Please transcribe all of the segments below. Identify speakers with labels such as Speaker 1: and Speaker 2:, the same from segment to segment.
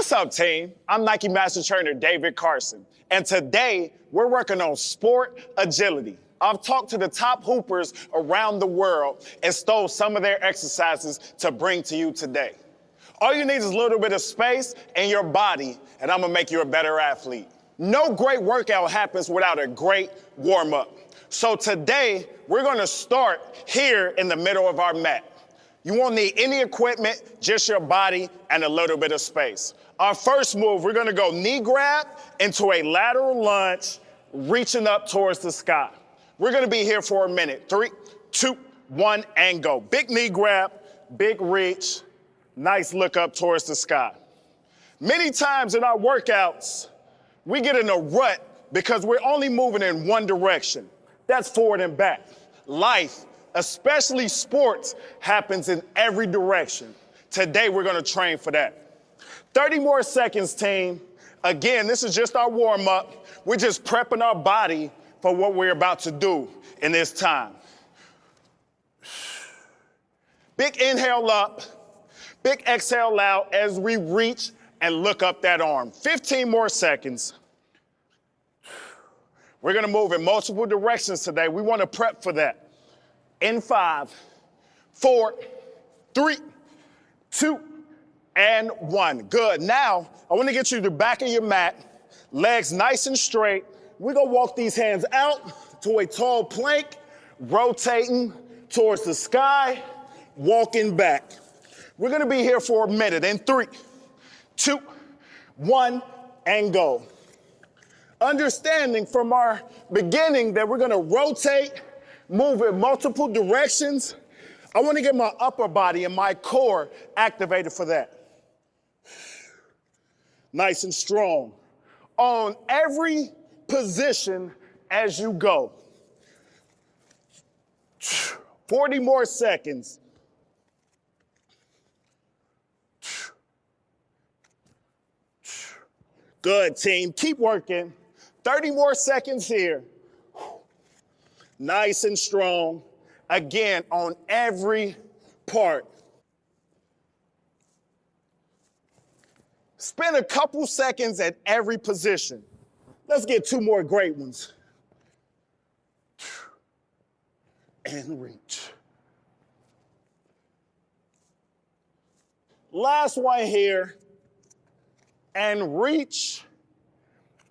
Speaker 1: What's up, team? I'm Nike Master Trainer David Carson, and today we're working on sport agility. I've talked to the top hoopers around the world and stole some of their exercises to bring to you today. All you need is a little bit of space and your body, and I'm gonna make you a better athlete. No great workout happens without a great warm-up. So today, we're gonna start here in the middle of our mat. You won't need any equipment, just your body and a little bit of space. Our first move, we're gonna go knee grab into a lateral lunge, reaching up towards the sky. We're gonna be here for a minute. 3, 2, 1, and go. Big knee grab, big reach, nice look up towards the sky. Many times in our workouts, we get in a rut because we're only moving in one direction. That's forward and back. Life, especially sports, happens in every direction. Today, we're gonna train for that. 30 more seconds, team. Again, this is just our warm-up. We're just prepping our body for what we're about to do in this time. Big inhale up, big exhale out as we reach and look up that arm. 15 more seconds. We're gonna move in multiple directions today. We wanna prep for that. In 5, 4, 3, 2, and 1. Good. Now, I want to get you to the back of your mat, legs nice and straight. We're going to walk these hands out to a tall plank, rotating towards the sky, walking back. We're going to be here for a minute. In 3, 2, 1, and go. Understanding from our beginning that we're going to rotate, move in multiple directions. I want to get my upper body and my core activated for that. Nice and strong. On every position as you go. 40 more seconds. Good, team. Keep working. 30 more seconds here. Nice and strong. Again, on every part. Spend a couple seconds at every position. Let's get 2 more great ones. And reach. Last one here. And reach.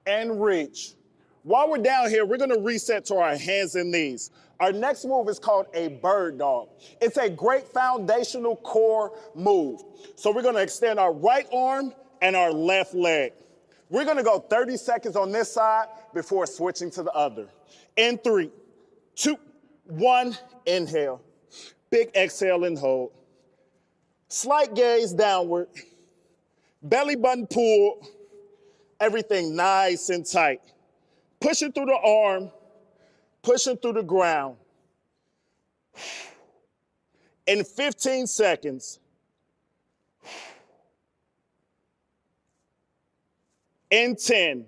Speaker 1: And reach. While we're down here, we're gonna reset to our hands and knees. Our next move is called a bird dog. It's a great foundational core move. So we're gonna extend our right arm and our left leg. We're gonna go 30 seconds on this side before switching to the other. In 3, 2, 1, inhale. Big exhale and hold. Slight gaze downward. Belly button pull. Everything nice and tight. Pushing through the arm, pushing through the ground. In 15 seconds. In 10.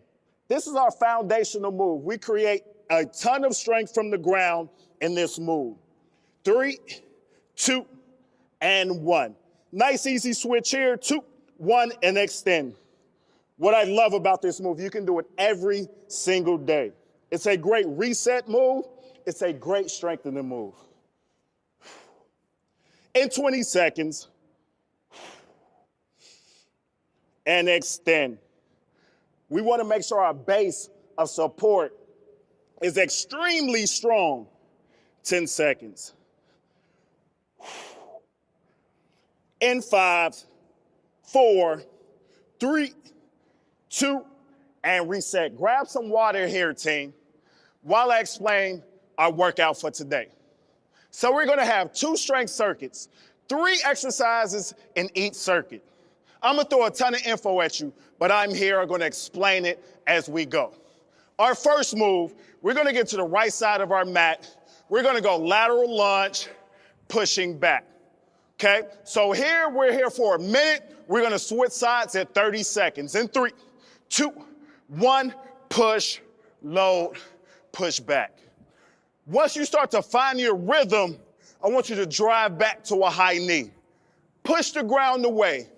Speaker 1: This is our foundational move. We create a ton of strength from the ground in this move. 3, 2, and 1. Nice, easy switch here. 2, 1, and extend. What I love about this move, you can do it every single day. It's a great reset move. It's a great strengthening move. In 20 seconds. And extend. We want to make sure our base of support is extremely strong. 10 seconds. In 5, 4, 3, 2, and reset. Grab some water here, team, while I explain our workout for today. So we're gonna have 2 strength circuits, 3 exercises in each circuit. I'm gonna throw a ton of info at you, but I'm here, I'm gonna explain it as we go. Our first move, we're gonna get to the right side of our mat. We're gonna go lateral lunge, pushing back. Okay, so here, we're here for a minute. We're gonna switch sides at 30 seconds. In 3, 2, 1, push, load, push back. Once you start to find your rhythm, I want you to drive back to a high knee. Push the ground away.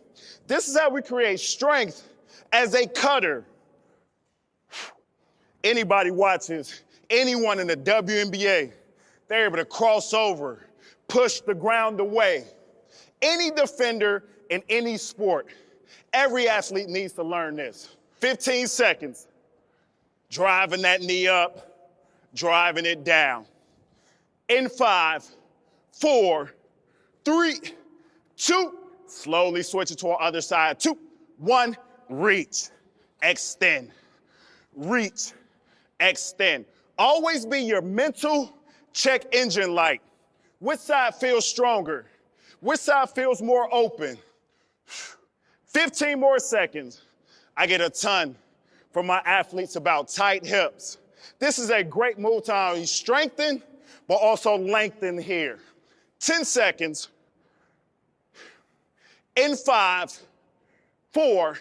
Speaker 1: This is how we create strength as a cutter. Anybody watches, anyone in the WNBA, they're able to cross over, push the ground away. Any defender in any sport, every athlete needs to learn this. 15 seconds, driving that knee up, driving it down. In 5, 4, 3, 2, slowly switch it to the other side. 2, 1, reach, extend, reach, extend. Always be your mental check engine light. Which side feels stronger? Which side feels more open? 15 more seconds. I get a ton from my athletes about tight hips. This is a great move to not only strengthen, but also lengthen here. 10 seconds. In 5, 4,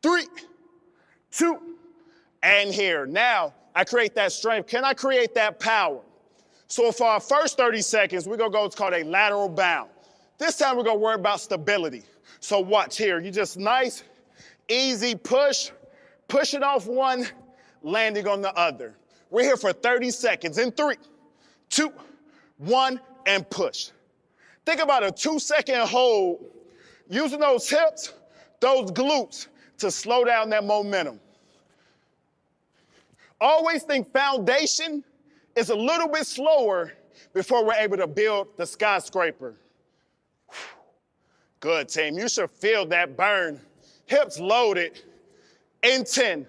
Speaker 1: 3, 2, and here. Now, I create that strength. Can I create that power? So for our first 30 seconds, we're gonna go what's called a lateral bound. This time we're gonna worry about stability. So watch here, you just nice, easy push, pushing off one, landing on the other. We're here for 30 seconds in 3, 2, 1, and push. Think about a 2-second hold, using those hips, those glutes to slow down that momentum. Always think foundation is a little bit slower before we're able to build the skyscraper. Good, team. You should feel that burn. Hips loaded in 10.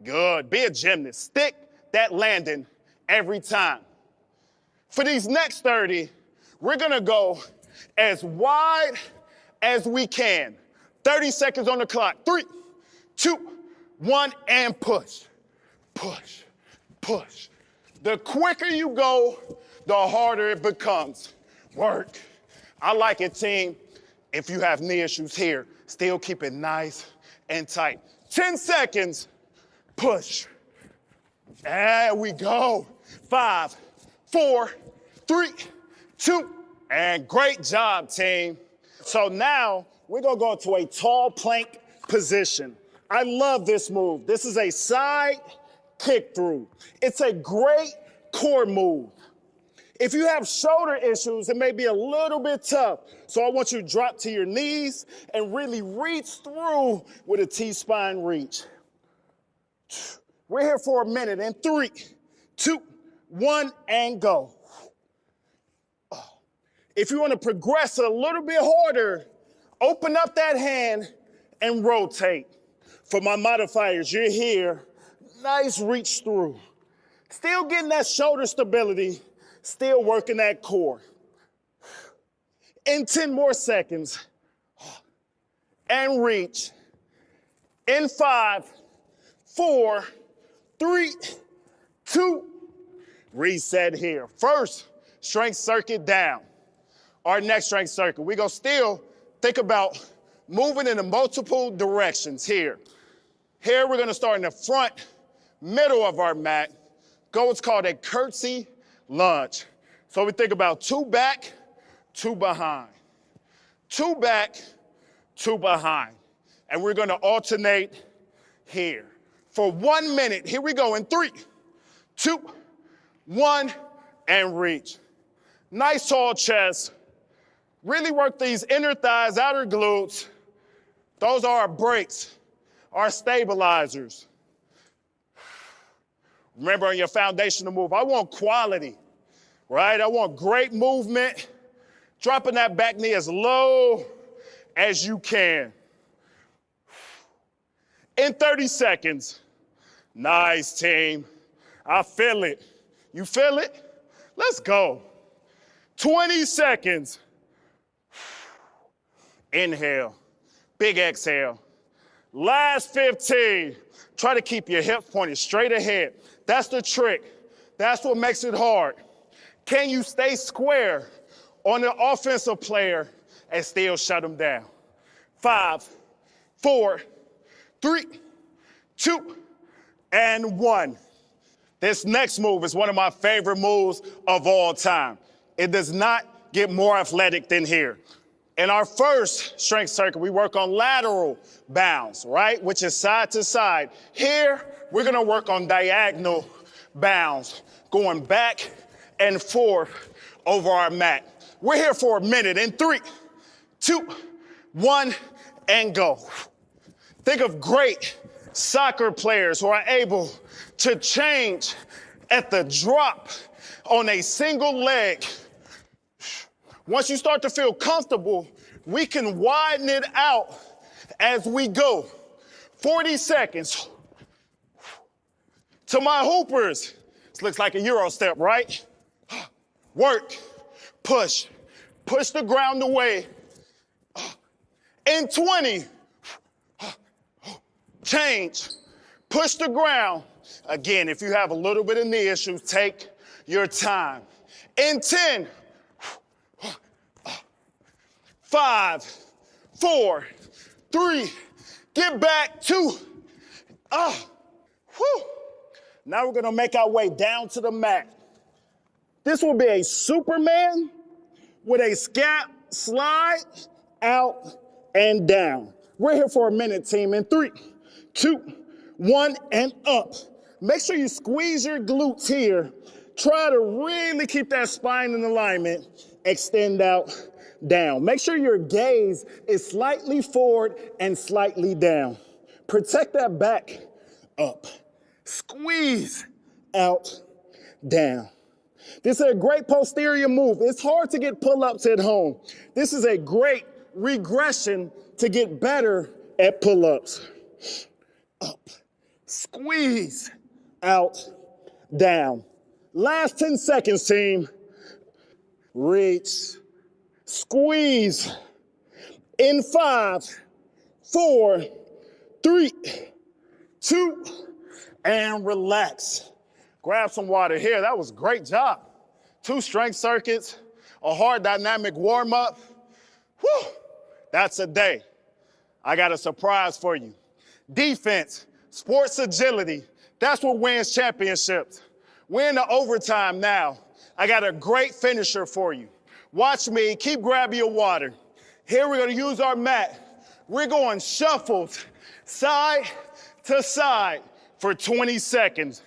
Speaker 1: Good. Be a gymnast. Stick that landing every time. For these next 30, we're going to go as wide as we can. 30 seconds on the clock. 3, 2, 1, and push. Push, push. The quicker you go, the harder it becomes. Work. I like it, team. If you have knee issues here, still keep it nice and tight. 10 seconds, push. There we go. 5, 4, 3, 2, and great job, team. So now we're gonna go to a tall plank position. I love this move. This is a side kick through. It's a great core move. If you have shoulder issues, it may be a little bit tough. So I want you to drop to your knees and really reach through with a T-spine reach. We're here for a minute in 3, 2, 1, and go. If you want to progress a little bit harder, open up that hand and rotate. For my modifiers, you're here. Nice reach through. Still getting that shoulder stability, still working that core. In 10 more seconds, and reach. In 5, 4, 3, 2, reset here. First, strength circuit down. Our next strength circuit, we're gonna still think about moving in multiple directions here. Here, we're gonna start in the front, middle of our mat, go what's called a curtsy lunge. So we think about 2 back, 2 behind. 2 back, 2 behind. And we're gonna alternate here. For 1 minute, here we go in 3, 2, 1, and reach. Nice tall chest. Really work these inner thighs, outer glutes. Those are our brakes, our stabilizers. Remember on your foundational move, I want quality, right? I want great movement, dropping that back knee as low as you can. In 30 seconds, nice team. I feel it. You feel it? Let's go. 20 seconds. Inhale, big exhale. Last 15, try to keep your hips pointed straight ahead. That's the trick. That's what makes it hard. Can you stay square on the offensive player and still shut them down? 5, 4, 3, 2, and 1. This next move is one of my favorite moves of all time. It does not get more athletic than here. In our first strength circuit, we work on lateral bounds, right? Which is side to side. Here, we're gonna work on diagonal bounds, going back and forth over our mat. We're here for a minute in 3, 2, 1, and go. Think of great soccer players who are able to change at the drop on a single leg. Once you start to feel comfortable, we can widen it out as we go. 40 seconds. To my hoopers, this looks like a Euro step, right? Work, push the ground away. In 20, change, push the ground. Again, if you have a little bit of knee issues, take your time. In 10, 5, 4, 3, get back, 2. Now we're gonna make our way down to the mat. This will be a Superman with a scap slide out and down. We're here for a minute, team. In 3, 2, 1, and up. Make sure you squeeze your glutes here. Try to really keep that spine in alignment. Extend out, down. Make sure your gaze is slightly forward and slightly down. Protect that back, up. Squeeze out, down. This is a great posterior move. It's hard to get pull-ups at home. This is a great regression to get better at pull-ups. Up, squeeze, out, down. Last 10 seconds, team. Reach, squeeze. In 5, 4, 3, 2, and relax. Grab some water here. That was a great job. 2 strength circuits, a hard dynamic warm-up. Whew, that's a day. I got a surprise for you. Defense, sports agility, that's what wins championships. We're in the overtime now. I got a great finisher for you. Watch me, keep grabbing your water. Here we're gonna use our mat. We're going shuffles, side to side for 20 seconds.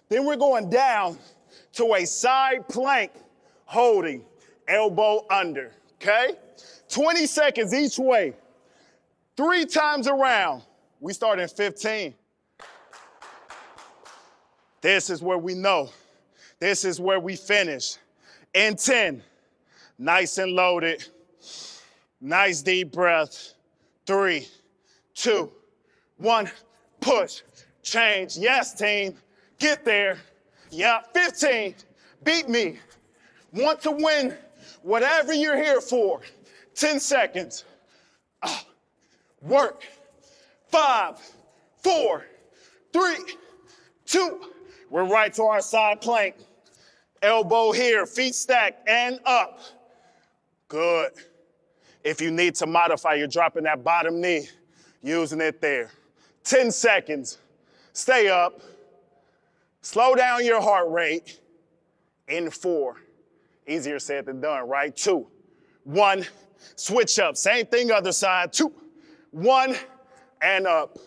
Speaker 1: Then we're going down to a side plank, holding, elbow under, okay? 20 seconds each way. 3 times around. We start in 15. This is where we know. This is where we finish. In 10, nice and loaded. Nice deep breath. 3, 2, 1, push, change. Yes, team, get there. Yeah, 15, beat me. Want to win whatever you're here for. 10 seconds. Work. 5, 4, 3, 2. We're right to our side plank. Elbow here, feet stacked and up. Good. If you need to modify, you're dropping that bottom knee, using it there. 10 seconds. Stay up. Slow down your heart rate. In 4. Easier said than done, right? 2, 1. Switch up. Same thing, other side. 2, 1, and up.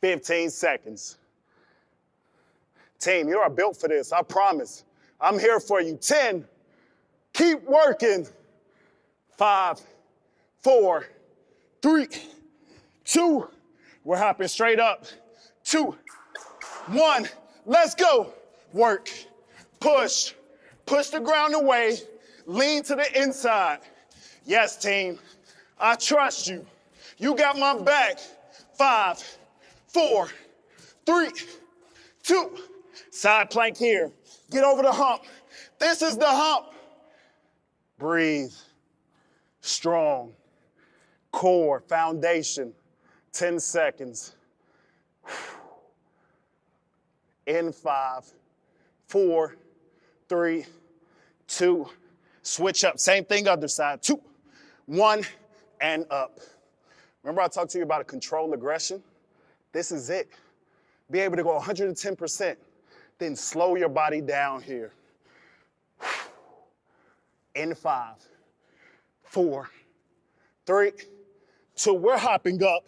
Speaker 1: 15 seconds. Team, you are built for this, I promise. I'm here for you. 10. Keep working. 5, 4, 3, 2. We're hopping straight up. 2, 1. Let's go. Work. Push. Push the ground away. Lean to the inside. Yes, team. I trust you. You got my back. 5, 4, 3, 2. Side plank here. Get over the hump. This is the hump. Breathe. Strong. Core, foundation. 10 seconds. In 5, 4, 3, 2. Switch up. Same thing, other side. 2, 1, and up. Remember I talked to you about a controlled aggression? This is it. Be able to go 110%. Then slow your body down here. In 5, 4, 3, 2, we're hopping up.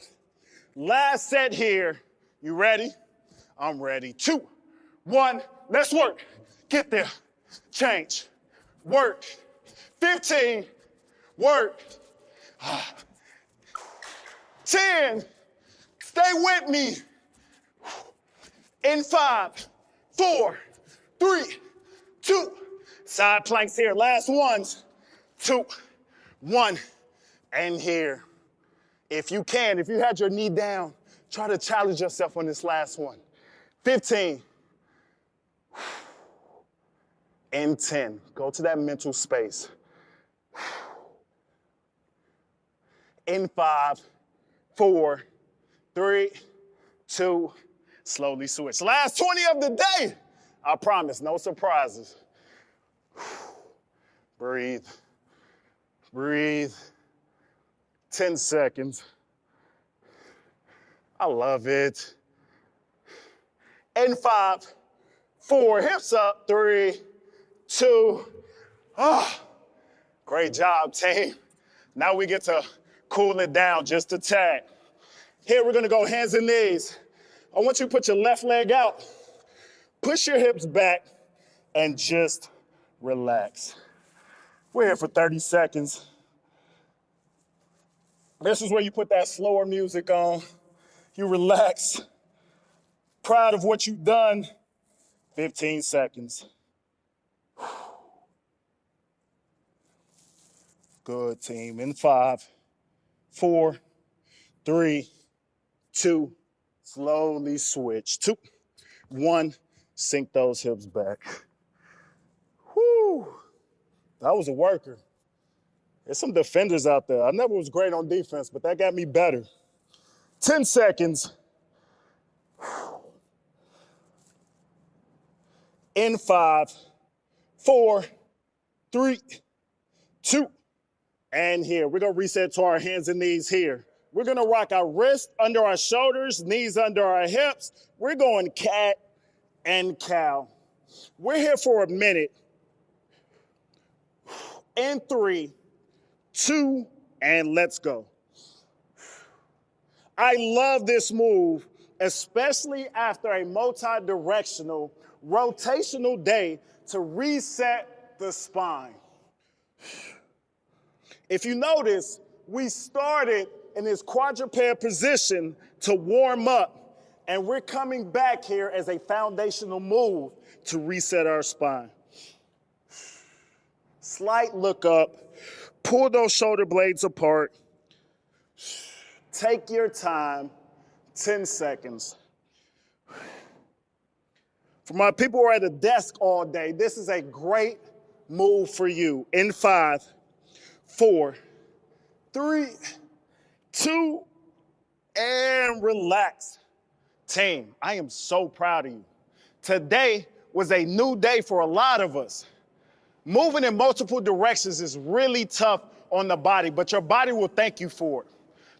Speaker 1: Last set here. You ready? I'm ready. 2, 1, let's work. Get there. Change. Work. 15. Work. 10. Stay with me. In 5, 4, 3, 2. Side planks here. Last ones. 2, 1. And here. If you can, if you had your knee down, try to challenge yourself on this last one. 15. And 10. Go to that mental space. In 5, 4, 3, 2, slowly switch. Last 20 of the day. I promise, no surprises. Breathe. Breathe. 10 seconds. I love it. In 5, 4, hips up, 3, 2. Great job, team. Now we get to cool it down just a tad. Here, we're gonna go hands and knees. I want you to put your left leg out, push your hips back, and just relax. We're here for 30 seconds. This is where you put that slower music on. You relax. Proud of what you've done. 15 seconds. Good, team. In 5, 4, 3, 2, slowly switch. 2, 1, sink those hips back. Whew. That was a worker. There's some defenders out there. I never was great on defense, but that got me better. 10 seconds. In 5, 4, 3, 2, and here. We're gonna reset to our hands and knees here. We're gonna rock our wrists under our shoulders, knees under our hips. We're going cat and cow. We're here for a minute. In 3, 2, and let's go. I love this move, especially after a multi-directional, rotational day to reset the spine. If you notice, we started in this quadruped position to warm up, and we're coming back here as a foundational move to reset our spine. Slight look up, pull those shoulder blades apart. Take your time, 10 seconds. For my people who are at the desk all day, this is a great move for you. In 5, 4, 3, 2, and relax. Team, I am so proud of you. Today was a new day for a lot of us. Moving in multiple directions is really tough on the body, but your body will thank you for it.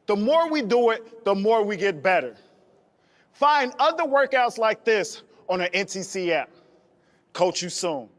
Speaker 1: The more we do it, the more we get better. Find other workouts like this on our NTC app. Coach you soon.